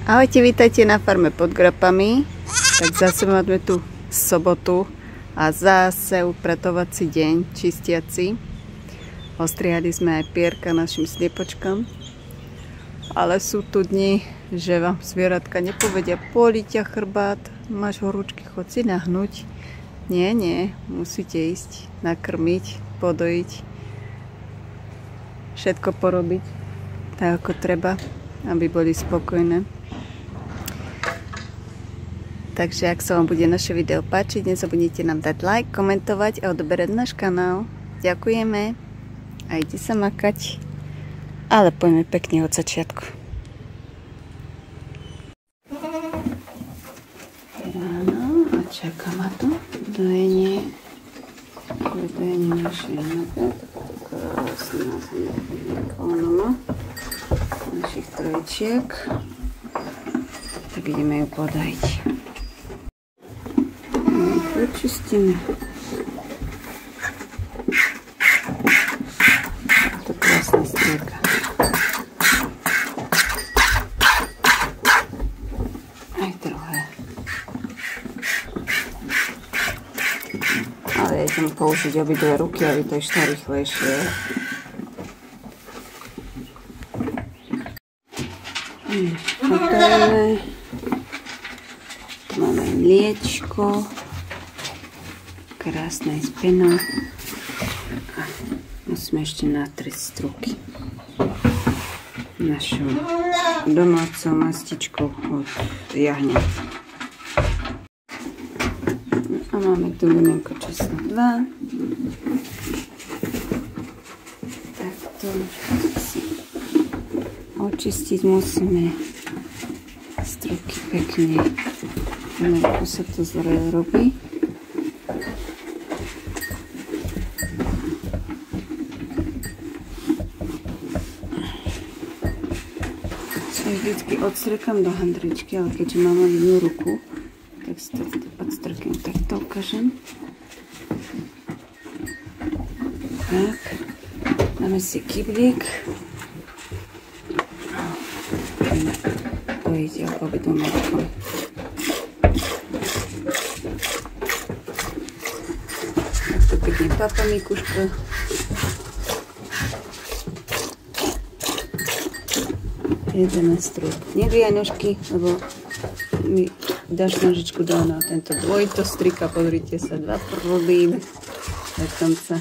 Ahojte, vítajte na farme pod Grapami. Tak zase máme tu sobotu a zase upratovací deň, čistiaci. Ostrihali sme aj pierka našim sliepočkám. Ale sú tu dni, že vám zvieratka nepovedia: boli ťa chrbát, máš horúčky, chod si nahnúť. Nie, musíte ísť nakrmiť, podojiť, všetko porobiť tak, ako treba, aby boli spokojné. Takže ak sa vám bude naše video páčiť, nezabudnite nám dať like, komentovať a odoberať náš kanál. Ďakujeme a ide sa makať. Ale poďme pekne od začiatku. Ráno a čaká ma to dojenie. Dojenie našej jednotky. Krásna konoma našich trojčiek. Tak ideme ju podajiť. Počistíme. To krásna strieka. Aj druhé. Ale ja idem použiť obidve ruky, aby to išlo rýchlejšie. Hotové. Máme mliečko. Krásne s penou. A musíme ešte natriť struky našou domácou mastičkou od jahňat. A máme tu limienko číslo 2. Takto si očistiť musíme struky pekne. Ako sa to zle robí. Vždycky odstrekám do handričky, ale keďže mám len jednu ruku, tak si to odstrekám. Tak to ukážem. Tak. Dáme si kyblík. Pojiť obidvom rukom. Tak to pekne papa Mikuška. Jeden strúk. Nedvíjaj nožky, lebo mi dáš nožičku na tento dvojito strika. Pozrite sa, 2 prúdy dokonca.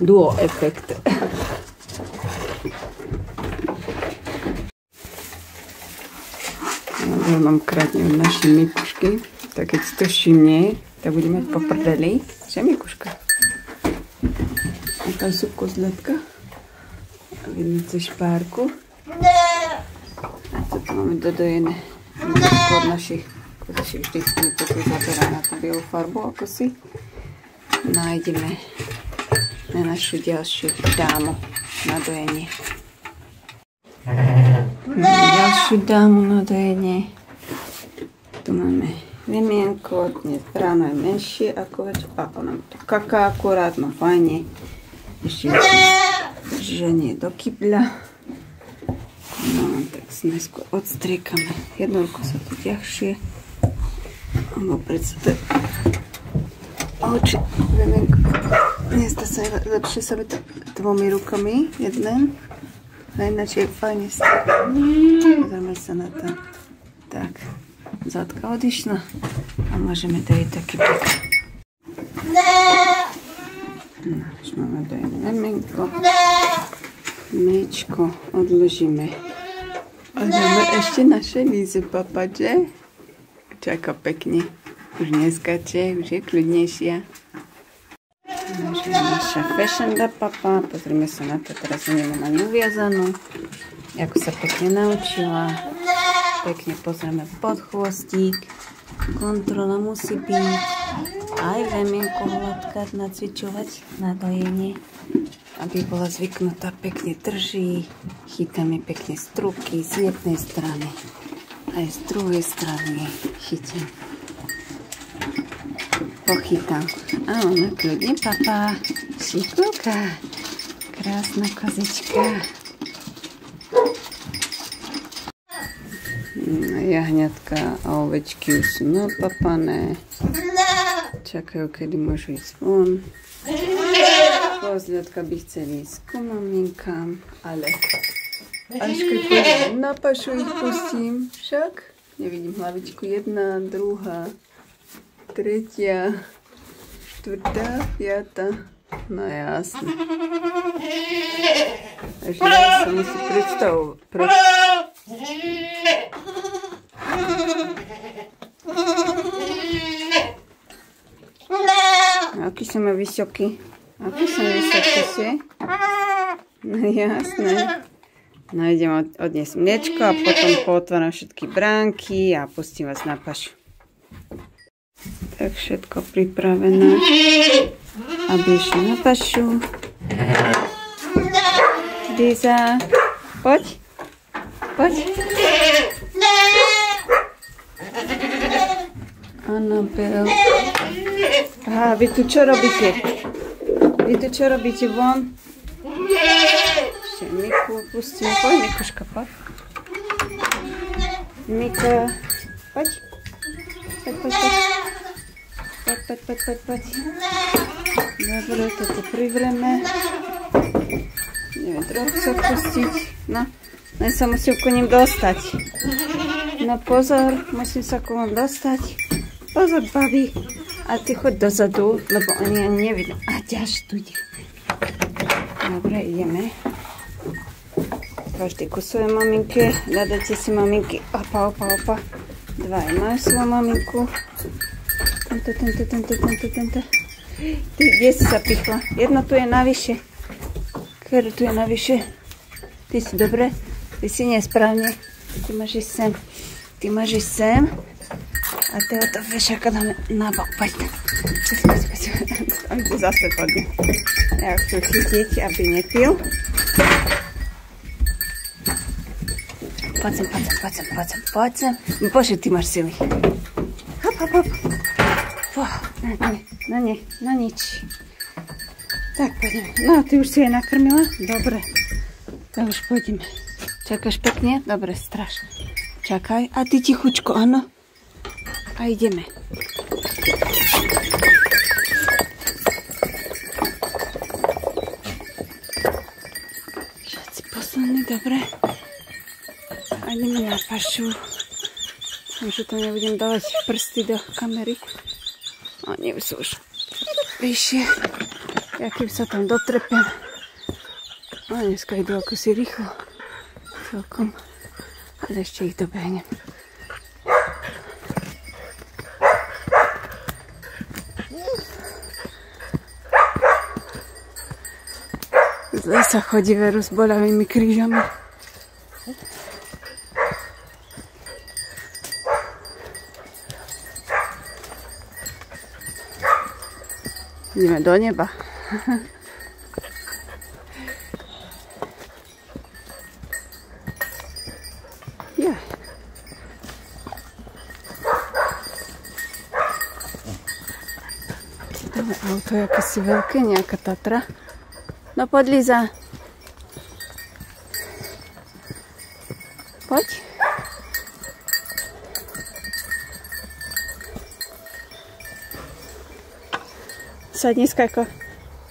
Duo efekt. Ja mám krátne od našej Mikušky, tak keď si to všimne, tak bude mať po prdeli. Že Mikuška? Aká sú kozletka. Vidíme cez špárku. A toto máme dodojené. Skôr našich kozičiek vždycky to zaberá na tú bielú farbu, ako si nájdeme na našu ďalšiu dámu na dojenie. Ďalšiu dámu na dojenie. Tu máme limienko, dnes ráno je menšie ako večer. Papa nám to kaká akurát, no fajne. Ešte ženie do kybľa. No, tak si neskôr odstriekame. Jednou rukou sa to ťažšie. Lebo predsa to oči. Dnes to sa je lepšie sa to dvomi rukami. Jeden. A ináč je fajne striekať. Pozrieme sa na to. Tak. Zadka odišla. A môžeme dajiť taký bok. No, už máme dojené lemienko. Mliečko odložíme. A dáme ešte naše Lízu, papa, že? Čaká pekne. Už neskače, už je kľudnejšia. Naša fešenda, papa. Pozrime sa na to, teraz nemám ani uviazanú. Ako sa pekne naučila. Pekne pozrieme pod chvostík. Kontrola musí byť. Aj lemienko hladkať, nacvičovať na dojenie, aby bola zvyknutá, pekne drží. Chytáme pekne struky z jednej strany, aj z druhej strany chytím. Pochytám. A ona kľudne, papa, šikulka. Krásna kozička. Jahňatka a ovečky už sú napapané. Čakajú, kedy môžu ísť von. Kozľatka by chceli ísť ku maminkám, ale až keď pôjdem na pašu, ich pustím. Však nevidím hlavičku. 1, 2, 3, 4, 5. No jasne. Takže ja sa musím predstavovať. Aký som vysoký? Aký som vysoký si? No jasné. No idem odniesť mliečko a potom pootváram všetky bránky a pustím vás na pašu. Tak všetko pripravené, aby išli na pašu. Liza, poď. Poď. Anabel. Aha, vy tu čo robíte? Vy tu čo robíte von? Ešte Miku pustím. Poď, Mikuška, poď. Mika, poď. Poď, poď, poď. Poď, poď, poď, poď, poď. Dobre, toto privreme. Ideme trochu sa pustiť. No, len sa musím ku ním dostať. No pozor, musím sa ku vám dostať. Pozor, babi. A ty choď dozadu, lebo oni ani nevidú. A ťaž tu ide. Dobre, ideme. Každý ku svojej maminke. Hľadajte si maminky. Opa, opa, opa. Dvaja majú svoju maminku. Tento. Ty, kde si sa pichla? Jedno tu je navyše. Ktoré tu je navyše? Ty si dobre? Ty si nesprávne. Ty máš ísť sem. Ty máš ísť sem. A teda to vešaka dáme na bok. Poď. On tu zase podne. Ja chcem chytiť, aby nepil. Poď sem. Bože, ty máš sily. Hop. No nič. Tak, poďme. No, ty už si jej nakrmila? Dobre. Tak už pôjdeme. Čakáš pekne? Dobre, straš. Čakaj. A ty tichučko, áno? A ideme. Všetci poslaní, dobre. A ideme na pašu. Som, že to nebudem dávať prsty do kamery. Oni sú už vyššie. Ja kým sa tam dotrepem. A dneska idú ako si rýchlo. Celkom. Ale ešte ich dobehnem. Zle sa chodí veru s boľavými krížami. Ideme do neba. Ja. Dáme auto, aké si veľké, nejaká Tatra. No poď, Liza. Poď. Sadni, Skajko.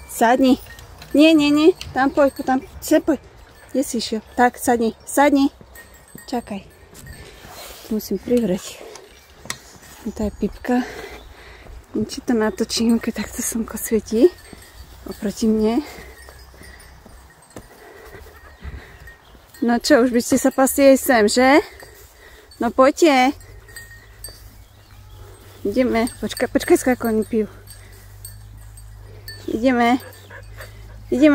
Sadni. Nie. Tam poď, tam. Poď. Kde si išiel? Tak, sadni. Čakaj. Musím privrieť. To je Pipka. Či to natočím, keď takto slnko svietí oproti mne. No čo, už by ste sa pasli aj sem, že? No poďte. Ideme. Počkaj, Skajko, oni pijú. Ideme,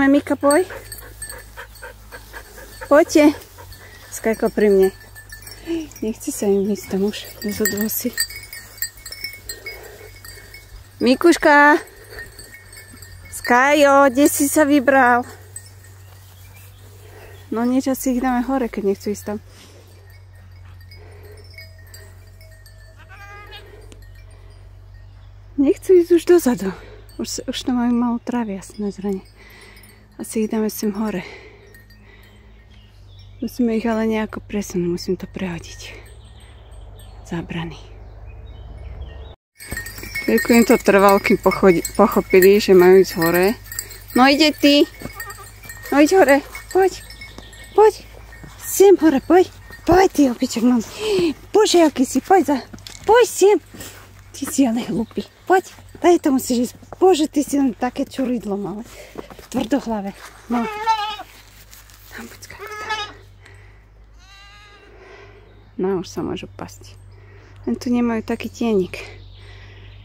Mika, poď. Poďte. Skajko pri mne. Nechce sa im ísť tam už. Nezodvo si. Mikuška. Skajo, kde si sa vybral? No niečo si ich dáme hore, keď nechcú ísť tam. Nechcú ísť už dozadu. Už to majú malú trávy, jasné zranie. Asi ich dáme sem hore. Musíme ich ale nejako presunúť, musím to prehodiť. Zábrany. Chvíľku im to trvalo, kým pochopili, že majú ísť hore. No ide ty! No ide hore, poď! Poď! Sem hore, poď! Poď ty, opiček mám! Bože, aký si, poď sem! Ty si ale hlupý, poď! Tady to musíš ísť. Bože, ty si len také čuridlo malé. Tvrdohlavé. No. Tam počkaj. No, už sa môžu pasť. Len tu nemajú taký tienik.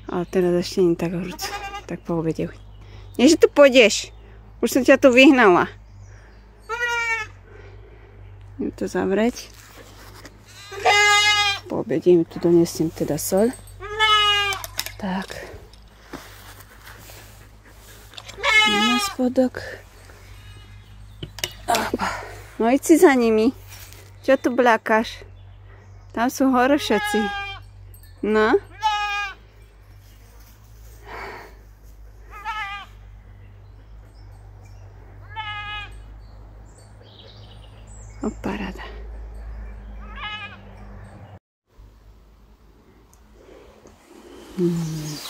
Ale teraz ešte nie tak horúco. Tak po obede. Nie, že tu pôjdeš. Už som ťa tu vyhnala. Idem to zavrieť. Po obede mi tu donesiem teda soľ. Tak. Na spodok. No id si za nimi. Čo tu bľakáš? Tam sú hore všetci. No. O, paráda.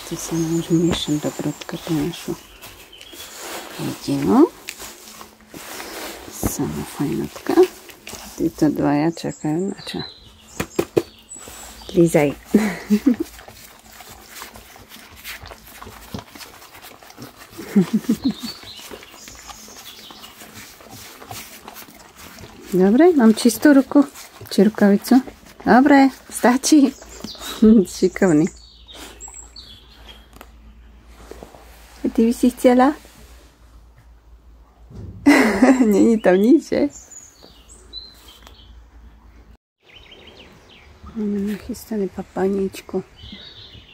Tu sa nám už miešam dobrotka tú našu rodinu. Sama fajnotka. Títo dvaja čakajú na čo? Lízaj. Dobre, mám čistú ruku. Či rukavicu? Dobre, stačí. Šikovný. Ty by si chcela? Není tam nič, že? Máme nachystané papaníčku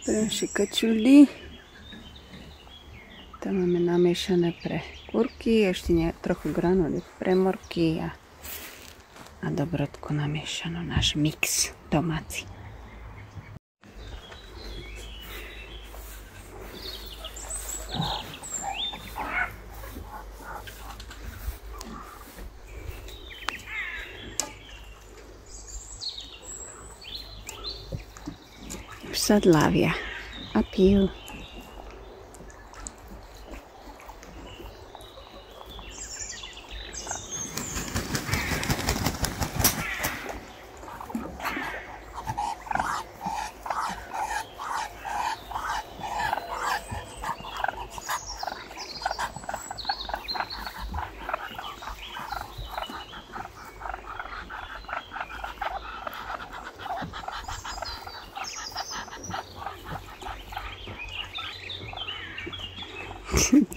pre naše kačuly. Tam máme namiešané pre kurky, ešte trochu granuly pre morky a dobrotku namiešanú, náš mix domáci. Už sa dlávia a pijú.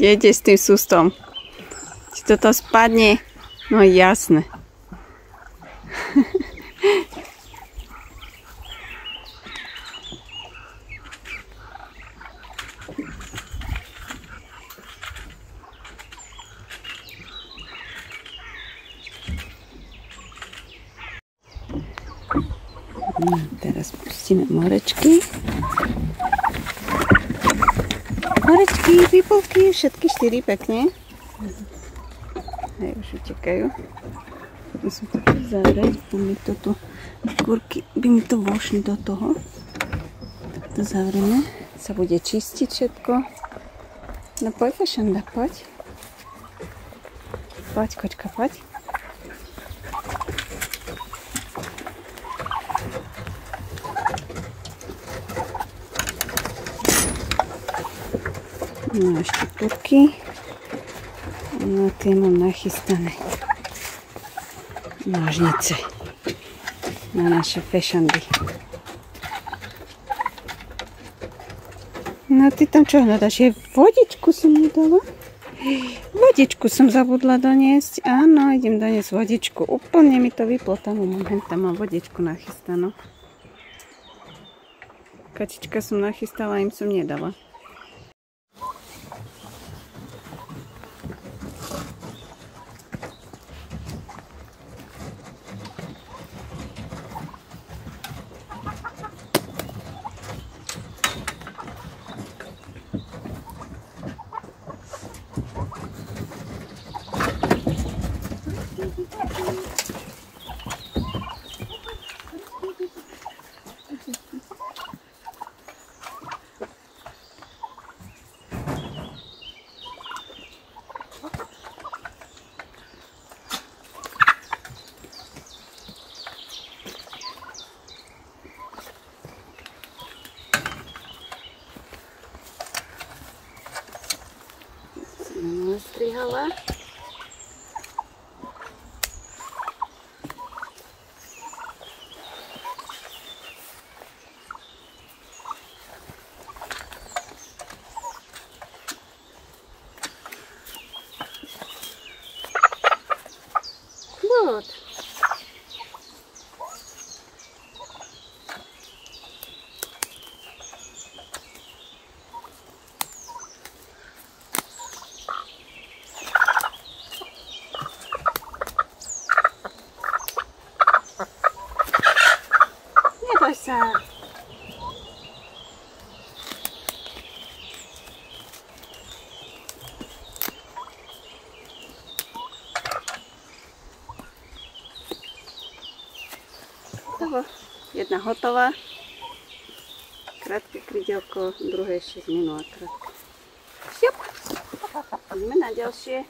Jete s tým sústom. Či toto spadne? No jasné. Teraz pustíme morečky. Morečky, výpolky, všetky 4 pekne. Hej, už utekajú. Musím to zavrieť, bo mi to tu kúrky by mi to vošli do toho. Tak to zavrieme. Sa bude čistiť všetko. No poď, Fešanda, poď. Poď, kočka, poď. No a ešte kurky. No tie mám nachystané nožnice na naše Fešandy. No ty tam čo hľadaš? Je vodičku som nedala? Vodičku som zabudla doniesť. Áno, idem doniesť vodičku. Úplne mi to vyplo tam moment. Tam mám vodičku nachystanú. Kačička som nachystala, im som nedala. Nastrihala. Вот. Не бойся. Hotovo. Jedna hotová. Krátke krydielko, druhé 6 minút. Šup. Ideme na ďalšie.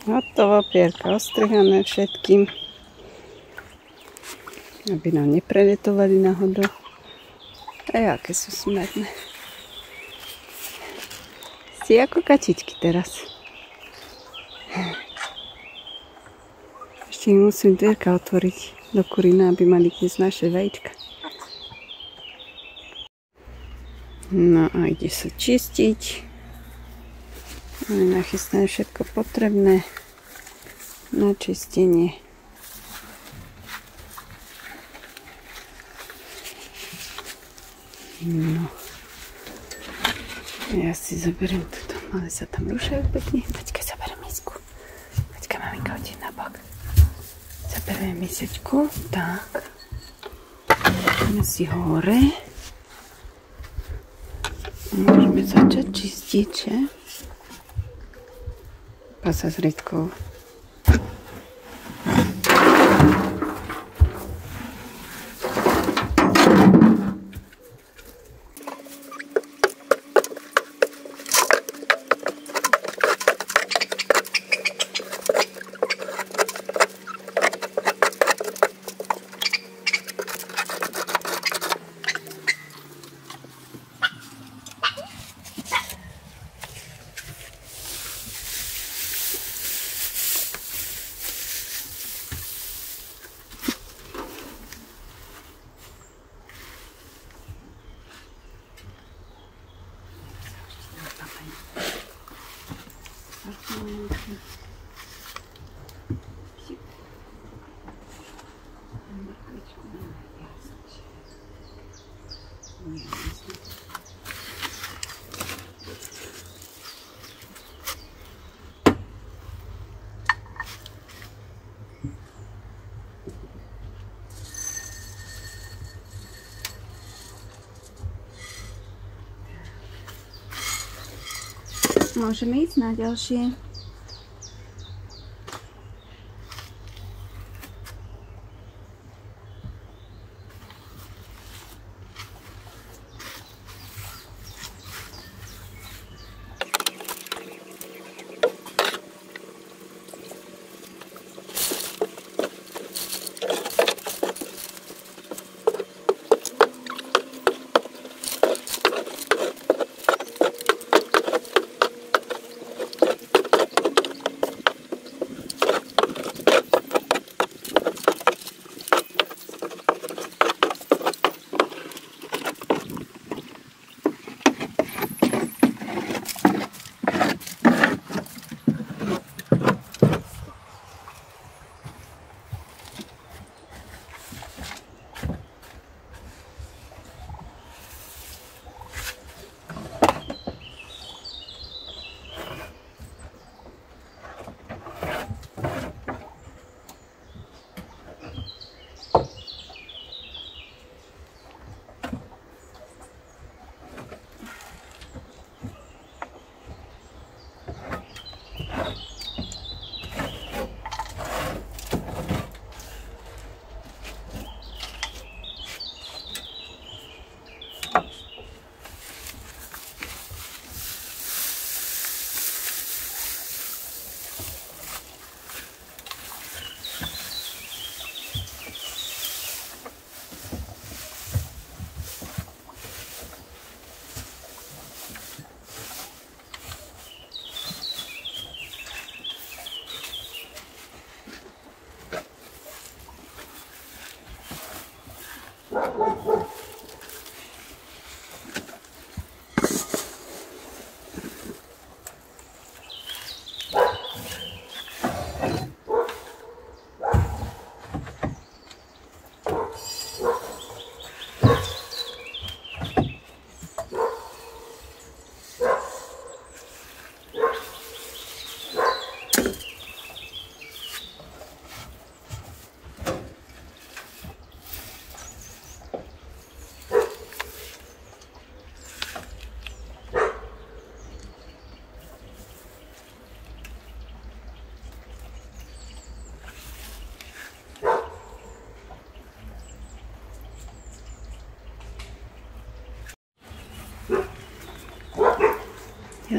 Hotovo, pierka ostrihané všetkým, aby nám nepreletovali náhodou. A aké sú smerné. Ste ako kačičky teraz. Ešte musím dvierka otvoriť do kurína, aby mali kde naše vajíčka. No a ide sa čistiť. Máme nachystané všetko potrebné na čistenie. No. Ja si zoberiem toto. Ale sa tam rušajú pekne. Počkaj, zoberiem misku. Počkaj, maminka, hodí na bok. Zoberiem misečku. Tak. Ideme si hore. Môžeme začať čistiť, že? Pasa s rybkou. Môžeme ísť na ďalšie.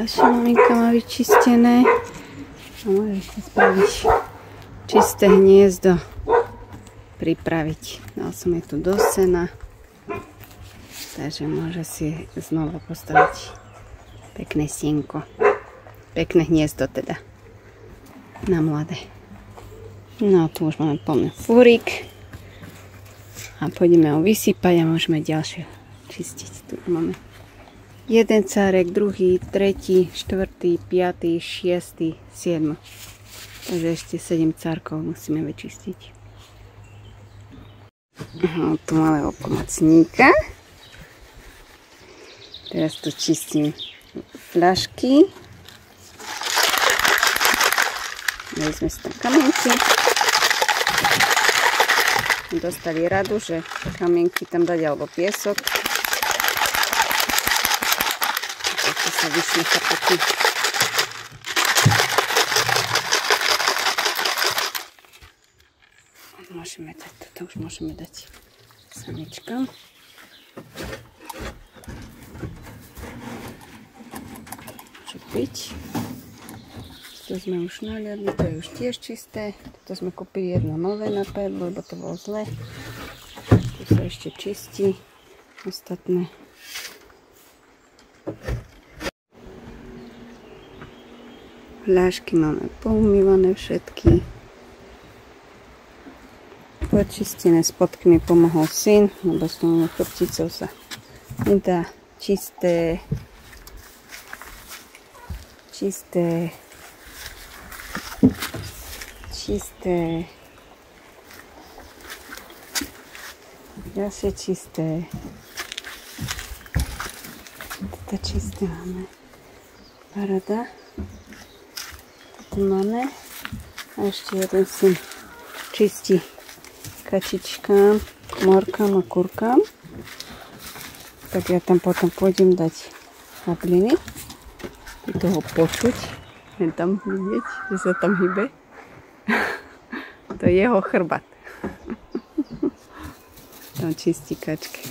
Ďalšie maminka má vyčistené. A môže si spraviť čisté hniezdo. Pripraviť. Dal som je tu do sena. Takže môže si znova postaviť pekné sienko. Pekné hniezdo teda. Na mladé. No tu už máme plný fúrik. A pôjdeme ho vysypať a môžeme ďalšie čistiť. Tu máme jeden cárek, druhý, tretí, štvrtý, piatý, šiestý, 7. Takže ešte 7 cárkov musíme vyčistiť. Tu máme pomocníka. Teraz tu čistím fľašky. Dali sme si tam kamienky. Dostali radu, že kamienky tam dať alebo piesok. To sa vyšnecha pekne. Môžeme dať, toto už môžeme dať samičkám. Môže byť. To sme už naliadli, to je už tiež čisté. Toto sme kúpili jedno nové na perlu, lebo to bolo zle. Tu sa ešte čistí ostatné. Fľašky máme poumývané všetky. Počistené, spodky mi pomohol syn, lebo s tou chrbticou sa nedá. Čisté. Ďalšie čisté. Toto čisté máme. Paráda. Toto máme. A ešte jeden syn čistí kačičkám, morkám a kurkám. Tak ja tam potom pôjdem dať habliny. Je toho počuť. Je tam vidieť, že sa tam hýbe. To je jeho chrbát. Tam čistí kačky.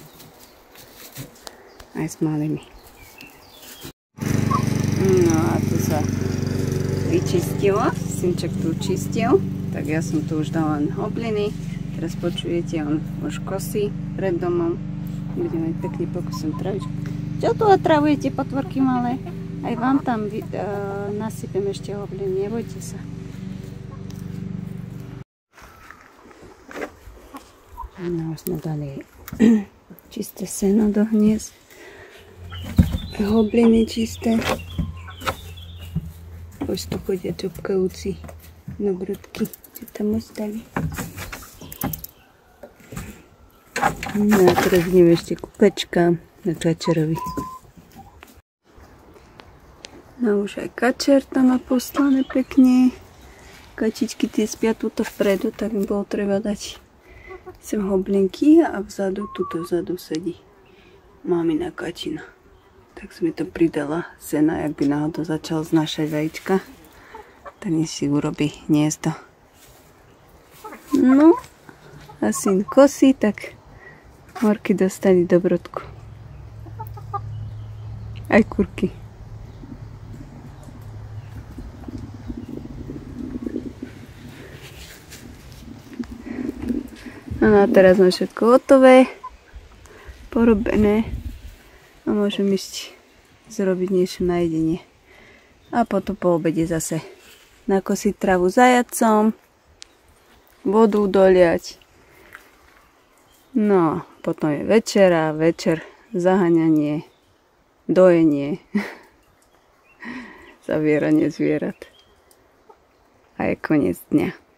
Aj s malými. No a tu sa vyčistilo. Synček tu čistil. Tak ja som tu už dala hobliny. Teraz počujete, on už kosí pred domom. Budeme pekne pokusom travičku. Čo tu otravujete, potvorky malé? Aj vám tam nasypem ešte hobliny, nebojte sa. No, už sme dali čisté seno do hniezd. Hobliny čisté. Už tu chodia čopkajúci dobrodky. Čo tam ostali? No a teraz ideme ešte ku kačkám na kačerovi. No už aj kačer tam má poslané pekne. Kačičky tie spia tuto vpredu, tak mi bolo treba dať sem hoblinky a vzadu, tuto vzadu sedí mamina kačina. Tak som mi to pridala sena, jak by náhodou začal znášať vajíčka. Tak mi si urobí hniezdo. No a syn kosí, tak morky dostali dobrodku. Aj kurky. No a teraz máme všetko hotové, porobené a môžem ísť zrobiť niečo na jedenie. A potom po obede zase nakosiť travu zajacom, vodu doliať. No, potom je večera, večer, zaháňanie, dojenie, zavieranie zvierat. A je koniec dňa.